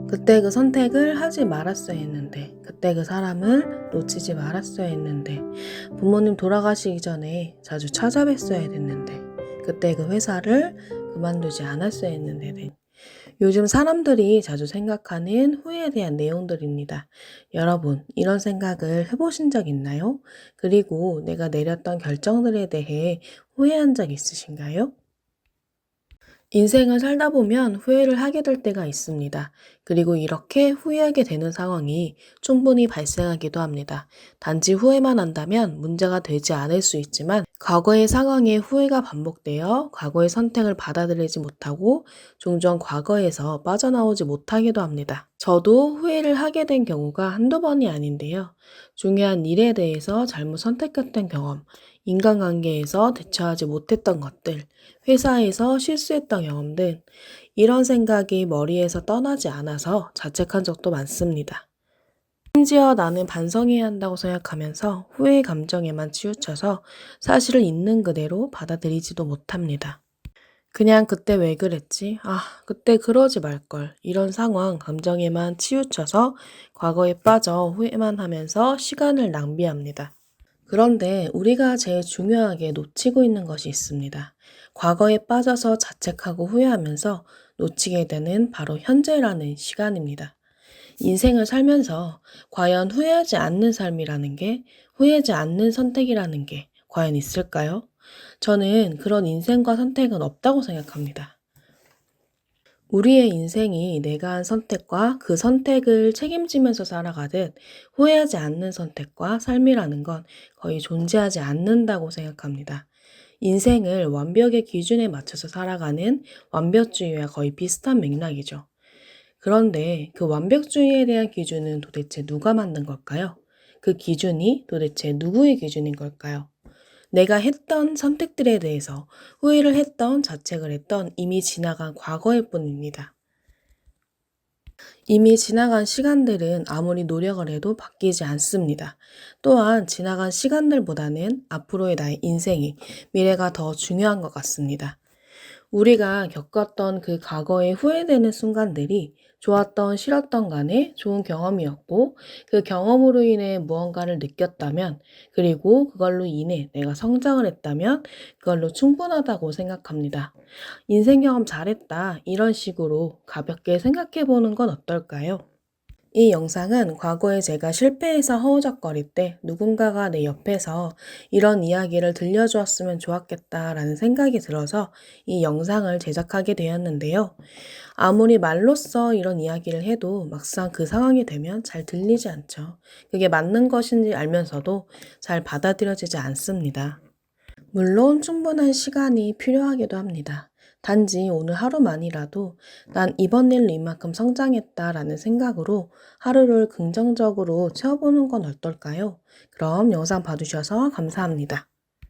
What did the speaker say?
그때 그 선택을 하지 말았어야 했는데, 그때 그 사람을 놓치지 말았어야 했는데, 부모님 돌아가시기 전에 자주 찾아뵀어야 됐는데, 그때 그 회사를 그만두지 않았어야 했는데 등. 요즘 사람들이 자주 생각하는 후회에 대한 내용들입니다. 여러분, 이런 생각을 해보신 적 있나요? 그리고 내가 내렸던 결정들에 대해 후회한 적 있으신가요? 인생을 살다 보면 후회를 하게 될 때가 있습니다. 그리고 이렇게 후회하게 되는 상황이 충분히 발생하기도 합니다. 단지 후회만 한다면 문제가 되지 않을 수 있지만 과거의 상황에 후회가 반복되어 과거의 선택을 받아들이지 못하고 종종 과거에서 빠져나오지 못하기도 합니다. 저도 후회를 하게 된 경우가 한두 번이 아닌데요. 중요한 일에 대해서 잘못 선택했던 경험, 인간관계에서 대처하지 못했던 것들, 회사에서 실수했던 경험 등 이런 생각이 머리에서 떠나지 않아서 자책한 적도 많습니다. 심지어 나는 반성해야 한다고 생각하면서 후회의 감정에만 치우쳐서 사실을 있는 그대로 받아들이지도 못합니다. 그냥 그때 왜 그랬지? 그때 그러지 말걸. 이런 상황, 감정에만 치우쳐서 과거에 빠져 후회만 하면서 시간을 낭비합니다. 그런데 우리가 제일 중요하게 놓치고 있는 것이 있습니다. 과거에 빠져서 자책하고 후회하면서 놓치게 되는 바로 현재라는 시간입니다. 인생을 살면서 과연 후회하지 않는 삶이라는 게, 후회하지 않는 선택이라는 게 과연 있을까요? 저는 그런 인생과 선택은 없다고 생각합니다. 우리의 인생이 내가 한 선택과 그 선택을 책임지면서 살아가듯 후회하지 않는 선택과 삶이라는 건 거의 존재하지 않는다고 생각합니다. 인생을 완벽의 기준에 맞춰서 살아가는 완벽주의와 거의 비슷한 맥락이죠. 그런데 그 완벽주의에 대한 기준은 도대체 누가 만든 걸까요? 그 기준이 도대체 누구의 기준인 걸까요? 내가 했던 선택들에 대해서 후회를 했던, 자책을 했던 이미 지나간 과거일 뿐입니다. 이미 지나간 시간들은 아무리 노력을 해도 바뀌지 않습니다. 또한 지나간 시간들보다는 앞으로의 나의 인생이, 미래가 더 중요한 것 같습니다. 우리가 겪었던 그 과거에 후회되는 순간들이 좋았던 싫었던 간에 좋은 경험이었고 그 경험으로 인해 무언가를 느꼈다면 그리고 그걸로 인해 내가 성장을 했다면 그걸로 충분하다고 생각합니다. 인생 경험 잘했다 이런 식으로 가볍게 생각해 보는 건 어떨까요? 이 영상은 과거에 제가 실패해서 허우적거릴 때 누군가가 내 옆에서 이런 이야기를 들려주었으면 좋았겠다라는 생각이 들어서 이 영상을 제작하게 되었는데요. 아무리 말로써 이런 이야기를 해도 막상 그 상황이 되면 잘 들리지 않죠. 그게 맞는 것인지 알면서도 잘 받아들여지지 않습니다. 물론 충분한 시간이 필요하기도 합니다. 단지 오늘 하루만이라도 난 이번 일로 이만큼 성장했다라는 생각으로 하루를 긍정적으로 채워보는 건 어떨까요? 그럼 영상 봐주셔서 감사합니다.